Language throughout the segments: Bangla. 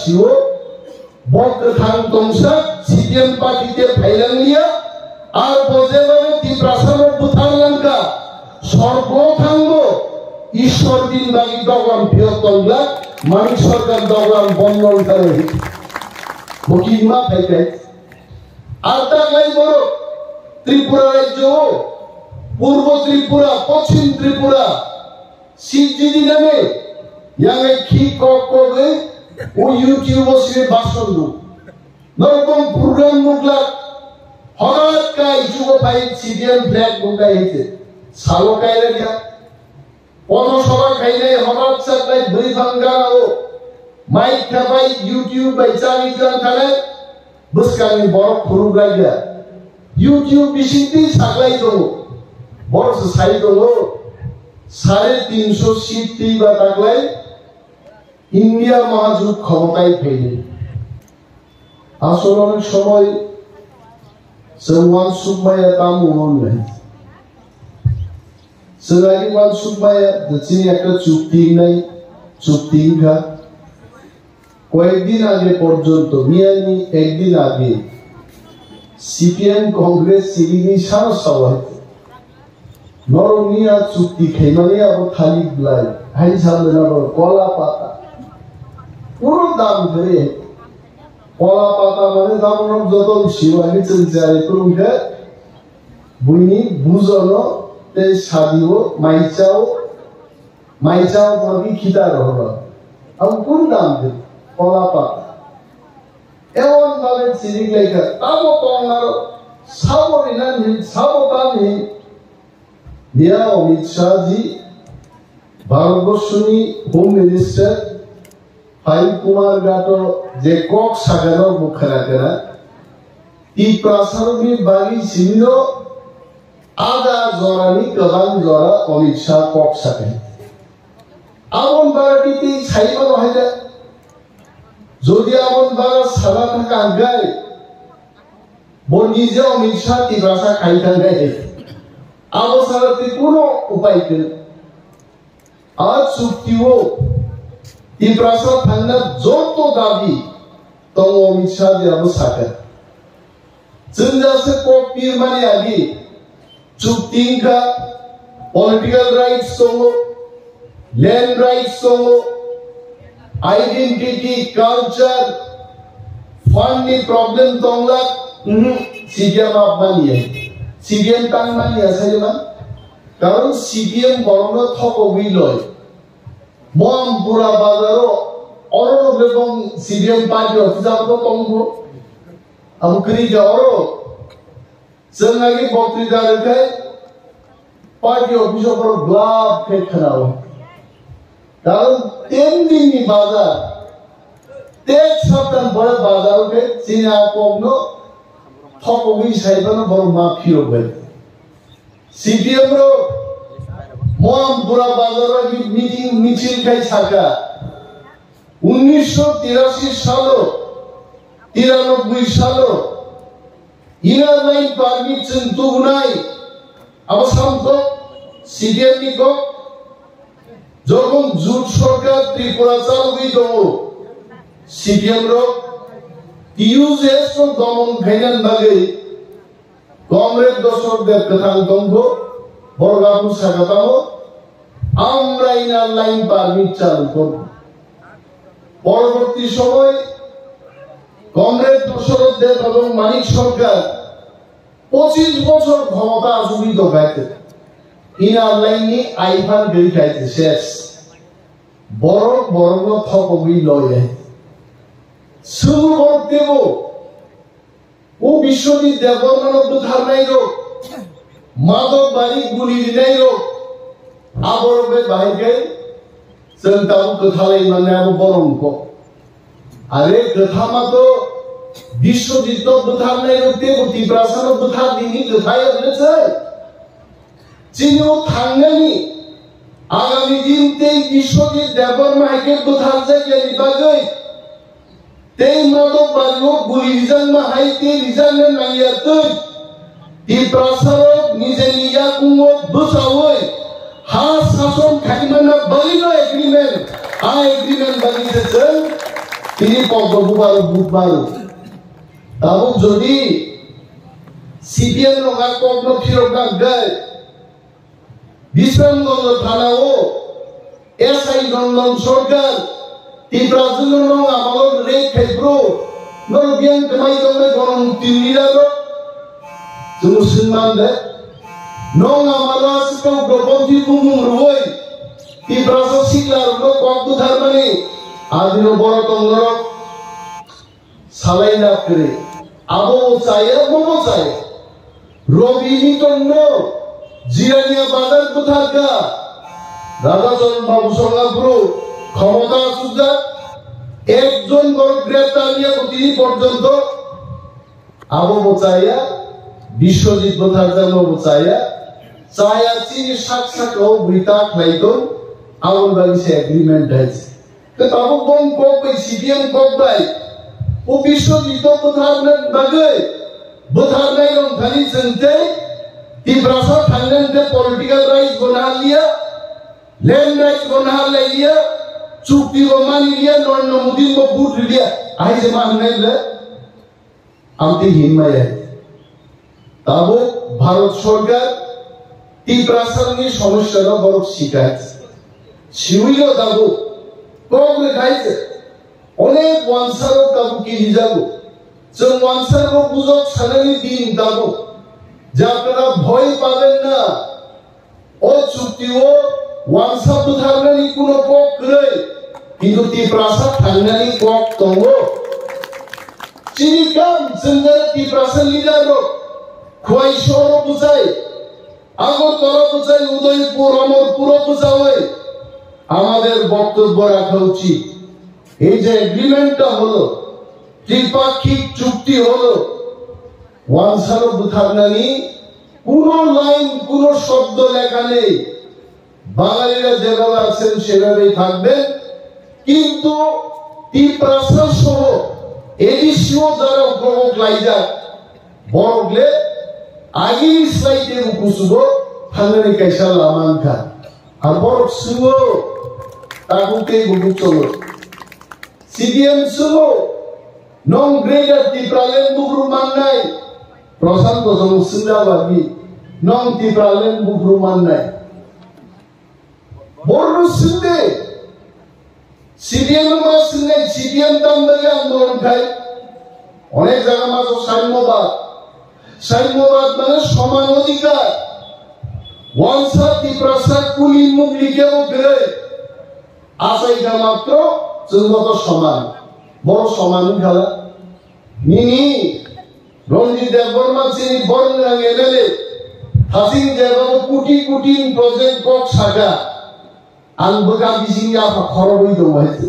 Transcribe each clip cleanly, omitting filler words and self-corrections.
siwo bok thang tongsa CPM party te phailang liya ar bojebabe ti prasano buthar langka sorgo thangbo ishwar din bagi dogam phiyotongla manik sarkar dogam bondon kare bokima phaikai arta kai boro Tripura রাজ্য পূর্ব ত্রিপুরা পশ্চিম ত্রিপুরা সিজিডি নামে ইয়াঙ্গে কি কবে ও ইউটিউব সে ভাষণ নরকম প্রোগ্রাম মুগলা হঠাৎ কাই যুব ভাই সিডিএম ফ্ল্যাগ মুগা হইছে সালো কাইরে গিয়া পনসভা খাইলে হঠাৎ সাকাই দুই ভাঙ্গাও মাইক খাবাই ইউটিউব বাই চালি জান খালে বুসকানি বড় খুরু গাইয়া YouTube bisiti saklai dong, boros sai dong, 350 seat tiba taklai, India mahajud khomotai phele. Asolon shomoy, sewan submaya tamu on nahi. Selagi wan submaya, dachini ekta chukti nai, chukti ka. Koyekdin age porjonto, miyani ekdin age. CPM Congress Silini Shano Sawai Noronia Chukti Kemania or Talib Blai, Haisal Kola Pata Puro Dam Gre Kola Pata Manadam Zoton Shiva Hitson Zaritunga Buni Buzono, Te Shadio, Maichao Bagi Kitaro Ampundam Kola Pata Ewan Dalet Sirik like Tabo Tongar, Saborinan, Sabotani, Dia Amit Shahji, Bharabosuni, Home Minister, Pai Kumar Gato, Jacob Sagano Bukharakara, Ti Prasarvi Bagi Simino, Ada Zorani, Kavan Zora, Amit Shah Kok Sakai. Avon Baratiti, Saiman Haida. যদি আমন বারা সারা থাকা গায় বনিজে অমিত শাহ তিবাসা খাইতা গায় আবসারতে কোনো উপায় নেই আজ চুক্তিও তিবাসা থাঙ্গা যত দাবি তো অমিত শাহ যে আবসাকা জনজাসে কপির মানে আগে চুক্তিঙ্কা পলিটিক্যাল রাইটস তো ল্যান্ড রাইটস তো Identity, culture, funding problem tongla, CPM apmaniye, CPM tangmaniye saje man, karon CPM borono thoko biloy, mom pura bazaro, oro lebong CPM party office amto tongbo, amkri jaro, senagi bokri jare party office opor glove khekhanao. কারণ 3 দিনই বাজার তেজ সপ্তাহ বড় বাজার কে চীনা কোন থকবি সাইবানো বড় মাফিও ভাই সিপিএম র মম পুরা বাজার কি মিটিং মিছিল খাই থাকা 1983 সাল 93 সাল ইনার লাইন পারমিশন তো নাই অবসান তো সিপিএম নি কো যখন জোট সরকার ত্রিপুরা চালুই দো সিপিএম র ইউজেস দমন খাইনান বাগে কংগ্রেস দর্শকদের কথা দঙ্গ বড়গাবু স্বাগতম আমরা ইনার লাইন পারমিট চালু করব পরবর্তী সময় কংগ্রেস দর্শকদের এবং মানিক সরকার 25 বছর ক্ষমতা আসুবিত হয়েছে ইনার লাইনে আইফান গই খাইছে শেষ বড় বড় থকবি লয় শুরু করতে ও বিশ্বজিৎ দেববর্মন বুধার নাই রো মাধব বাড়ি গুলি নাই রো আবরবে বাইকে সন্তাও কথালাই মানে আবো বরংক আরে কথা মাতো বিশ্বজিৎ বুধার নাই রো তে গতি প্রাসাদ বুধার দিনি কথাই আছে চিনিও থাঙ্গানি আগামী দিন তেই বিশ্বজিৎ দেববর্মাকে বুধার জায়গা নিবাগৈ তেই মাধব বাড়িও গুলি রিজান হাইতে রিজান নাইয়াতে ই প্রাসাদ নিজে নিয়া কুমো বুঝাওই হাস শাসন খাইমানা বলিনো এগ্রিমেন্ট আ এগ্রিমেন্ট বলিছে তিনি পদ্মপুবার বুধবার তাও যদি সিপিএম নগা পদ্ম ফিরক গায় বিশ্রামগঞ্জ থানাও এসআই নন্দন সরকার ত্রিপুরাজন্য নং আমাল রে খাইব্রো নর বিয়ান কমাই দমে গণমুক্তি নিরালো जों सिनमानदे नং আমালা সিকাও গপন্তি বুমুম রুই ত্রিপুরা সিকলার লো কক্তু ধর্মনি আদিনো বড় তঙ্গর সালাইনা করে আবো চাইয়া মনো চাই রবিনি তন্ন জিরানিয়া বাজার কোথাকা রাজাচরণ বাবু সঙ্গাপুর ক্ষমতা সুজা একজন বড় গ্রেপ্তার নিয়ে তিনি পর্যন্ত আবো চাইয়া বিশ্বজিৎ ভট্টাচার্য চাইয়া চাইয়া চিনি সাক্ষাৎও বৃতা খাইতো আউল বাগিছে এগ্রিমেন্ট আছে তো তাবো বং কক বাই সিপিএম কক বাই ও বিশ্বজিৎ ভট্টাচার্য বাগে ভট্টাচার্য রং খালি চনতে ত্রিপুরা থাইল্যান্ডে পলিটিক্যাল রাইটস বনা লিয়া ল্যান্ড রাইটস বনা লিয়া চুক্তি মানি লিয়া নরেন্দ্র মোদি को बूट लिया आई जे मानने ले আমতি হিমায় তাবো ভারত সরকার ত্রিপুরাসারনি সমস্যার বড় শিকায়ত শিউইলো তাবো কোগলে খাইছে অনেক ওয়ানসার তাবো কি হিজাবো जों ওয়ানসার को বুঝক সানানি দিন তাবো যা আপনারা ভয় পাবেন না ও চুক্তিও ওয়ানসার বুঝারনি কোনো পক করে কিন্তু ত্রিপুরাসা থাংনানি পক তঙ্গো চিনিকাম जोंनो ত্রিপুরাসা লিডারো খোয়াই শহর বুঝাই আগরতলা বুঝাই উদয়পুর অমরপুর বুঝাই আমাদের বক্তব্য রাখা উচিত এই যে এগ্রিমেন্টটা হলো ত্রিপাক্ষিক চুক্তি হলো ওয়ানসারও বুথারনানি কোনো লাইন কোনো শব্দ লেখা নেই বাঙালিরা যেভাবে আছেন সেভাবেই থাকবেন কিন্তু ত্রিপুরা সহ এডিসিও যারা উপভোগ লাইজা বড়গলে আগে স্লাইডে উপসুবো থাঙ্গানি কাইসা লামানখা আর বড় সুবো তাকুকে গুগু চলো সিডিএম সুবো নং গ্রেডার ত্রিপুরালেন বুগ্রু মাননাই প্রশান্ত সমসিন্দাবাদী নং ত্রিপুরালেন বুগ্রু মাননাই বড় সিন্দে সিডিএম মা সিন্দে সিডিএম দামদাগে আন্দোলন খাই অনেক জায়গা মাঝে সাম্যবাদ সাম্যবাদ মানে সমান অধিকার ওয়ানসার ত্রিপুরাসার কুলি মুখ লিখেও গেলে আসাইটা মাত্র চুনগত সমান বড় সমান খেলা নিনি রঞ্জিত দেববর্মা চিনি বরং MLA Hasin দেববাবু crore crore project cock Saga আনবগা বিসিং আফা খরবই দমাইছে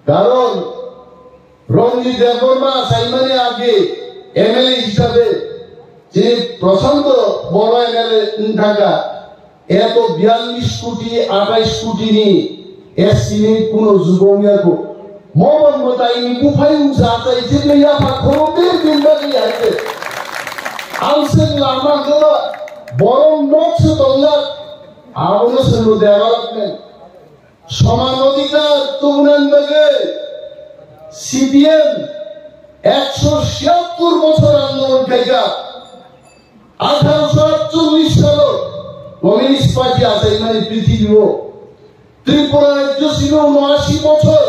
কারণ রঞ্জিত দেববর্মা সাইমানে আগে এমএলএ হিসাবে যে প্রশান্ত বড় এমএলএ থাকা এত 42 কোটি 28 কোটি নি এসসিনি কোন যুবমিয়াকো মোহন মতাইনি কুফাইম জাতাই যেলে আফা খরবের দিনদারি আছে আলসেন লামা গলা বড় নকশ তল্লা আবনো সনু ডেভেলপমেন্ট সমান অধিকার তুমনান বাগে সিপিএম 176 বছর আন্দোলন কাইগা 1848 সাল কমিউনিস্ট পার্টি আছে মানে পৃথিবীও ত্রিপুরা রাজ্য ছিল 79 বছর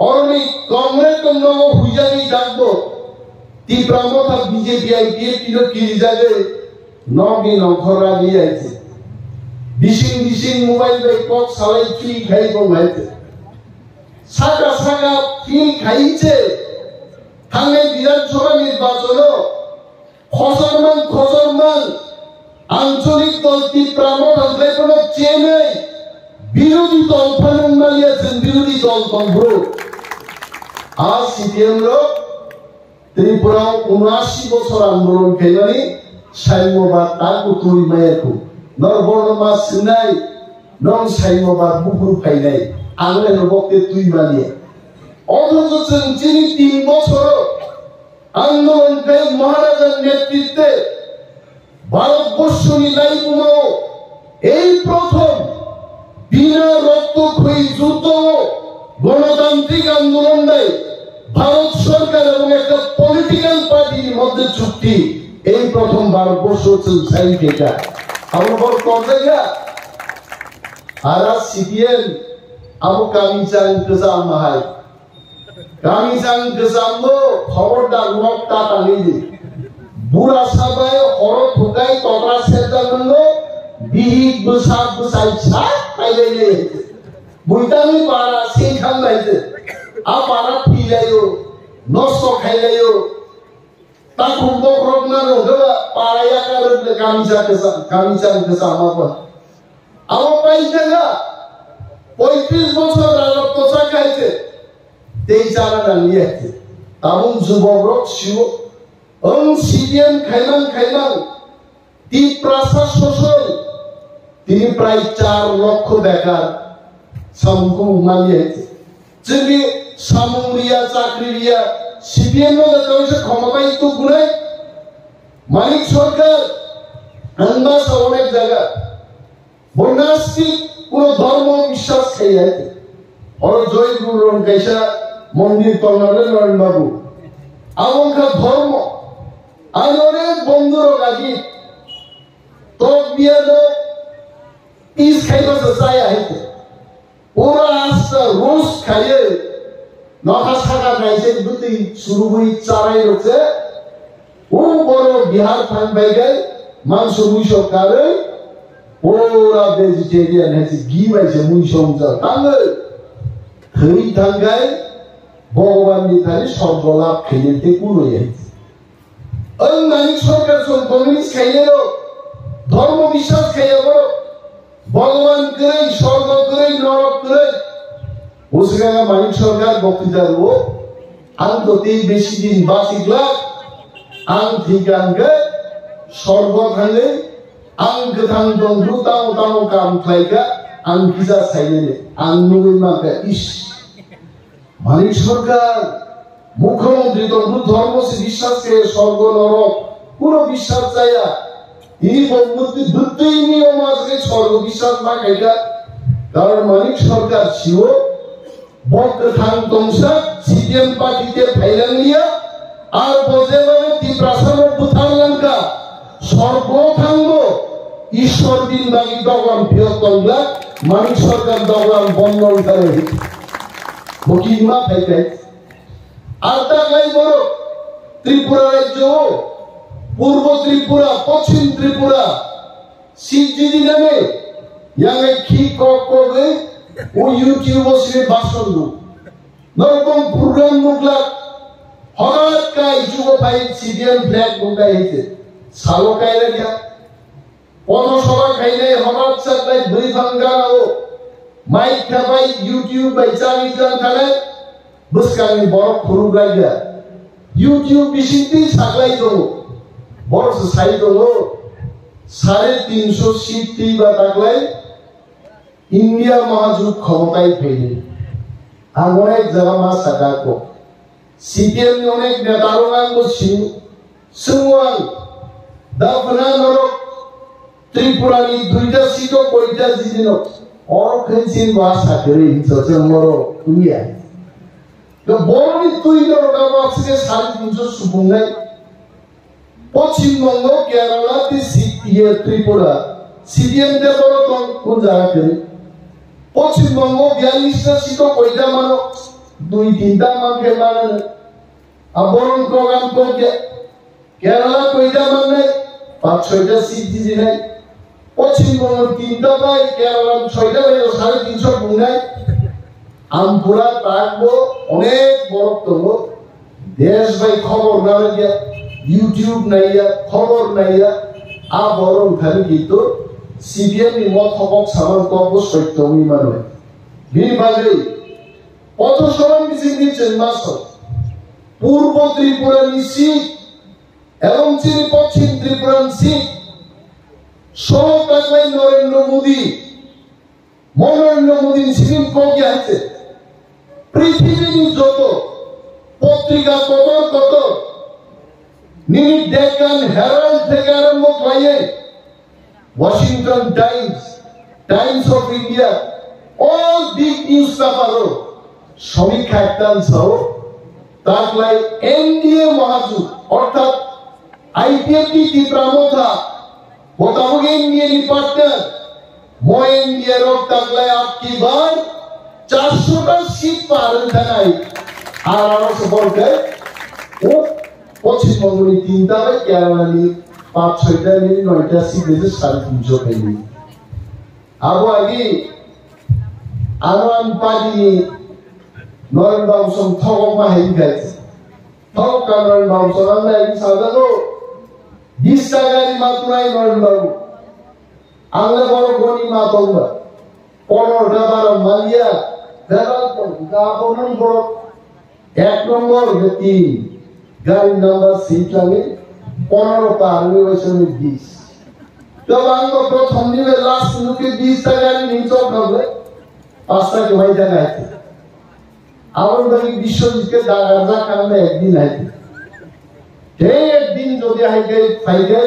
অরনি কংগ্রেস নব হুইজানি ডাকবো ত্রিপুরা মথা বিজেপি আইপিএফ কি জাগে নবি নখরা দিয়ে আছে বিশিং মোবাইল বে কক সালাই ফ্রি খাইবো মাইতে সাগা সাগা ফ্রি খাইছে থানে বিধানসভা নির্বাচন খসরমান আঞ্চলিক দল ত্রিপুরা মথা কোনো চেয়ে নেই বিরোধী দল ফালন মালিয়েছেন বিরোধী দল তন্ত্র আর সিপিএম ত্রিপুরা 79 বছর আন্দোলন খেলানি সাম্যবাদ তাকু তুই মায়াকু নরবর্ণমা সিনাই নং সাম্যবাদ বুকুর ফাইনাই আংলে নবকে তুই মালিয়ে অথচ যিনি 3 বছর আন্দোলনকে মহারাজার নেতৃত্বে ভারতবর্ষ নিলাইগুলো এই প্রথম বিনা রক্তক্ষয়ী যুদ্ধ গণতান্ত্রিক আন্দোলন দেয় ভারত সরকার এবং একটা পলিটিক্যাল পার্টির মধ্যে চুক্তি এই প্রথম ভারতবর্ষ সাইন এটা আমার বড় কর্তব্য আর সিপিএম আবু কামিচাং কেজাম মাহাই কামিচাং কেজামো খবরদার নকটা টানিয়ে বুড়া সাবাই হর ঠোকাই তগরা সেদানন্দ বিহিক বসাক বসাই ছাপ পাইলে বুইতানি পাড়া সেই খামলাইছে আ পাড়া ফিলাইও নষ্ট খাইলাইও তা খুব রকম না পাড়াইয়া কারণে কামিচাং কেজাম আমার পাইছে না 35 বছর রাজত্ব চাকাইছে 23 আনা নিয়ে আছে তামুন যুবক শিব সিপিএম খাইলাম তিন প্রাসাদ শোষণ তিনি প্রায় 4 লক্ষ বেকার সামুকে মানিয়েছে যদি সামুরিয়া চাকরিয়া সিপিএম ক্ষমতায় তো গুণায় মানিক সরকার আন্দাজ অনেক জায়গা বন্যাস্তিক কোন ধর্ম বিশ্বাস খেয়ে আছে ওর জয়গুরু রঙ্কাইসা মন্দির তন্নালে নরেন বাবু আমনকার ধর্ম আর অনেক বন্ধুর কাজী তোর বিয়ে ইস খাইতে চাই আইতে ওরা আস্তা রোজ খাইয়ে নখা শাখা খাইছে দুটি শুরু হই চারাই রয়েছে ও বড় বিহার ফান বাইগাই মাংস মুই সরকারে ওরা ভেজিটেরিয়ান হয়েছে ঘি পাইছে মুই সংসার তাঙ্গে থই থাঙ্গায় ভগবান নিতারে সর্বলাভ খেলিতে পুরো হয়েছে ওই মানিক সরকার কমিউনিস্ট খাইলেও ধর্ম বিশ্বাস খাইয়া বড় ভগবান করে স্বর্গ করে নরক করে বসে মানিক সরকার বক্তৃতা দেবো আন্ততেই বেশি দিন বাঁচিগলা আং ঠিক আঙ্গে স্বর্গ থাঙ্গে আং গোথাং বন্ধু তাও তাও কাম খাইকা আং কিজা সাইলে আং নুই মাকে ইস মানিক সরকার মুখ্যমন্ত্রী তন্ত্র ধর্ম বিশ্বাস কে স্বর্গ নরক পুরো বিশ্বাস চাইয়া এই বন্ধুত্ব দুটোই নিয়ম আছে স্বর্গ বিশ্বাস না খাইকা কারণ মানিক সরকার ছিল বক্র থাং তংসা সিপিএম পার্টিতে ফাইলান নিয়া আর বজেভাবে তীব্রাসন বুথার লঙ্কা সর্বথাঙ্গ ঈশ্বর দিন বাগি দগন বৃহত্তংলা মানিক সরকার দগন বন্ধন করে বকিমা ফাইতে আর তাই বড় ত্রিপুরা রাজ্য পূর্ব ত্রিপুরা পশ্চিম ত্রিপুরা সিজিডি নামে ইয়াঙ্গে কি কবে ও ইউটিউব সে ভাষণ দু নরকম প্রোগ্রাম মুগলা হঠাৎ কাই যুব ভাই সিডিএম ফ্ল্যাগ মুগাইছে সালো কাইলে গিয়া পদসভা খাইলে হঠাৎ সাথে দুই ভাঙ্গাও মাইক খাবাই ইউটিউব বাই চালি জান খালে বুসকানি বড় খুরু গাইয়া ইউটিউব বিশিতি সাগলাই দো বড় সাই দো 350 সিট বা তাগলাই ইন্ডিয়া মহাজোট ক্ষমতায় ফেলে আর অনেক জায়গা মা সাকাকো সিপিএম অনেক নেতারও নাম ছিল সুয়াং দাফনা নরক ত্রিপুরানি দুইটা সিটও কইটা জিদিন অরখেনসিন ভাষা করে ইনসে মরো দুনিয়া তো বড়ই তুই নরক আজকে 350 সুবঙ্গাই পশ্চিমবঙ্গ কেরালা ত্রিপুরা সিপিএম তে বড় কোন জায়গা করে পশ্চিমবঙ্গ 42টা সিটও কইটা মানো 2-3টা মানকে মানে আবরণ প্রোগ্রাম করকে কেরালা কইটা মানে 5-6টা সিট দিদি নাই পশ্চিমবঙ্গ 3টা পাই কেরালা 6টা পাই 350 বুনাই আমপুরা থাকবো অনেক বড় তো দেশ ভাই খবর না গিয়া ইউটিউব নাইয়া খবর নাইয়া আবরণ খালি কিন্তু সিপিএম নি মত হক সামান কব সত্য মানে বিভাগে পথসরণ বিসিবি চেন্নাস পূর্ব ত্রিপুরা নিশ্চিত এবং পশ্চিম ত্রিপুরা নিশ্চিত সব কাজলাই নরেন্দ্র মোদী সিকিম কবি আছে পৃথিবীর যত পত্রিকা কত নিউ ডেকান হেরাল্ড থেকে আরম্ভ করে Washington Times of India all big newspaper সমীক্ষা একটান সহ তাকলাই এনডিএ মহাজুট অর্থাৎ আইপিএফটি ত্রিপুরামথা বতাবগে এনডিএ নি পার্টনার মো এনডিএ রক তাকলাই আপকি বার 400টা সিট পার থানাই আর আরো বলতে ও পশ্চিমবঙ্গ নি 3টা হয় কেরালা নি 5-6টা নি 9টা সিট দিতে 350 পেলি আবো আগে আরাম পাদি নরেন্দ্র বাবুসম থগক মাহিন গাইছে থগক নরেন্দ্র বাবুসম আমরা এই সাদানো 20 টাকার মাত্রায় নরেন্দ্র বাবু আমরা বড় গনি মা তোমরা 15টা 12 মালিয়া দেওয়াল তো গাবন বড় 1 নম্বর গতি গাড়ি নাম্বার সিট লাগে 15 পার হয়েছে 20 তো বাংলা প্রথম দিনে লাস্ট লুকে 20 টাকার নিচে হবে 5 টাকা ভাই জায়গায় আমার বাড়ি বিশ্বজিৎকে দাগা কারণে একদিন আইতে সেই একদিন যদি আইকে ফাইকে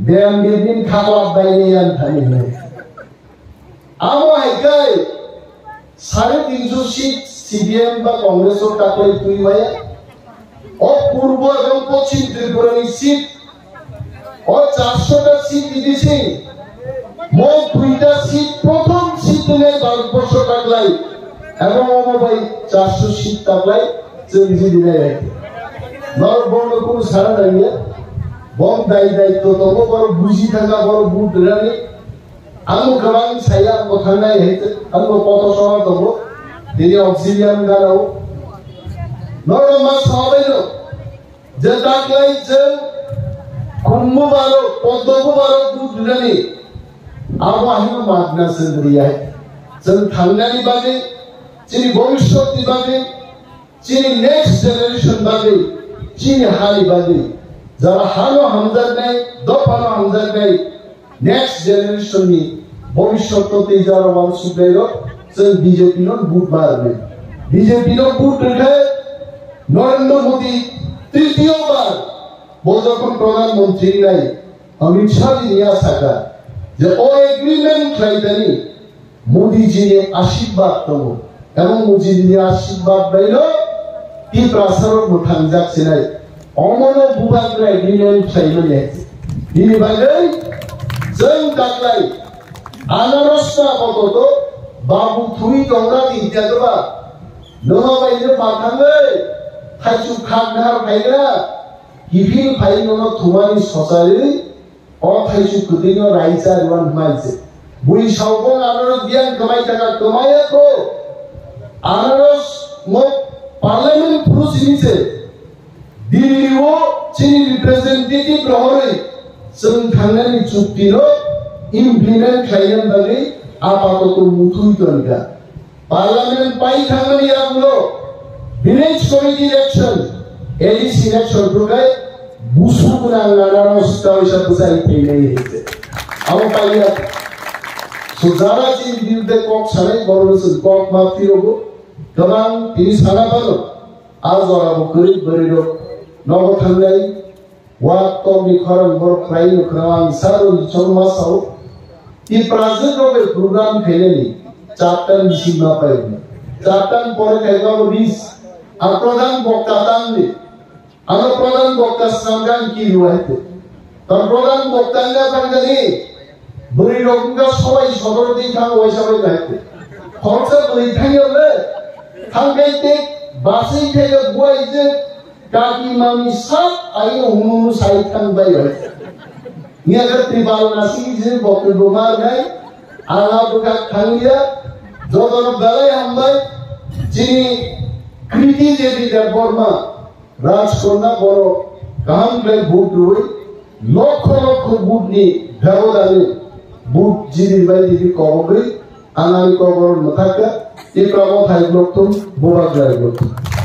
ব্যায়াম দিন খাওয়া বাইরে আন থাকি আমার আইকে 350 সিট সিপিএম বা কংগ্রেসের কাছে তুই ভাই পূর্ব এবং পশ্চিম ত্রিপুরার সিট ও 400টা সিট দিয়েছে মোট 2টা সিট প্রথম সিট নিয়ে ভারতবর্ষ টাকলাই এবং আমার ভাই 400 সিট টাকলাই চল্লিশে দিনে রাখে নর বন্ধ কোনো সারা দাঁড়িয়ে বম দায়িত্ব তবু বড় বুঝি থাকা বড় বুট রানি আমি গবাং ছায়া কথা নাই হইতে আমি কত সময় তবু তিনি অক্সিজেন গারাও নর মা সবাই যে টাকলাই যে কুম্ভ বারো পদ্ম বারো বুট রানি আবো আহিম মাগনা সেন্দ্রিয়া जों थांनायनि बागै जोंनि भबिष्यतनि बागै जोंनि नेक्स्ट जेनेरेशन बागै जोंनि हारि बागै যারা হালো হামজারনাই দফানো হামজারনাই নেক্সট জেনারেশনनि ভবিষ্যততে যারা মানুষ সুগাইল जों বিজেপি নো বুট বাড়বে বিজেপি নো বুট রেখে নরেন্দ্র মোদি তৃতীয়বার যখন প্রধানমন্ত্রী নাই অমিত শাহ নিয়ে থাকা যে ও এগ্রিমেন্ট খাইতানি মোদিজি আশীর্বাদ দেবো এবং মোদিজি আশীর্বাদ দিল কি প্রাসার মোঠান যাচ্ছে নাই অমন বুবাগ্র এগ্রিমেন্ট খাইলে বিনি বাগै जों दाख्लै आनारसना बदत बाबु थुई दंना दिन्थियागोबा नोमाबायनो बाथाङै थाइसु खागनार फायग्रा गिफिल फाइनो थुमानि ससारि अ थाइसु कुदिनो राइसा रुवान माइसे बुई सावबं आनारस बियान कमाइ थाका कमायाखौ आनारस म पार्लियामेंट प्रोसिडिंसे दिल्लीआव चिनि रिप्रेजेंटेटिभ रहरै जों थांनायनि चुक्तिनो इमप्लिमेंट खालामनो बागै आपातत मुथुइ दनगा पार्लियामेंट पाइ थांनायनि आगुलो विलेज कमिटि इलेक्शन एडिस इलेक्शन फोरखाय बुसुगुना आनारस दावैसा बुजाइ फैनाय हेते आव पाइया सुजारा चिनि बिरुद्धे कक सानाय बरनसो कक माफिरोबो गोबां तिनि सानाबानो आजराबो गोरिब बोरैरो नगो थांनाय वाक्तनि खरं बर प्राय ख्रावां सारो चौमासाव ती प्राजोगोबे प्रोग्राम खेलेनि चारटान सीमा पाइबो चारटान परे खाइबाबो 20 আর প্রধান বক্তা তাঙ্গে আর প্রধান বক্তা সংগান কি রুয়াইতে তার প্রধান বক্তাঙ্গা বাঙালি বুড়ি রকমটা সবাই সদর দিক থাকা ওই সবাই যাইতে খরচা বই থাইলে থাঙ্গাইতে বাসি থেকে বুয়াই যে কাকি মামি সব আইও হুনু সাই থাঙ্গাই হইছে নিয়াগা ত্রিবাল নাসি যে বক্তব্য মার নাই আলা বুকা থাঙ্গিয়া যদন বেলায় আমবাই যিনি কৃতি দেবী দেববর্মা রাজকন্যা বড় কাহামপ্লাই বুট রই লক্ষ লক্ষ বুট নি ব্যবধানে বুট জিবি বাইদি কবগৈ আনাই কবর নথাকা এই প্রবথাই লক্ষ বোবা যায়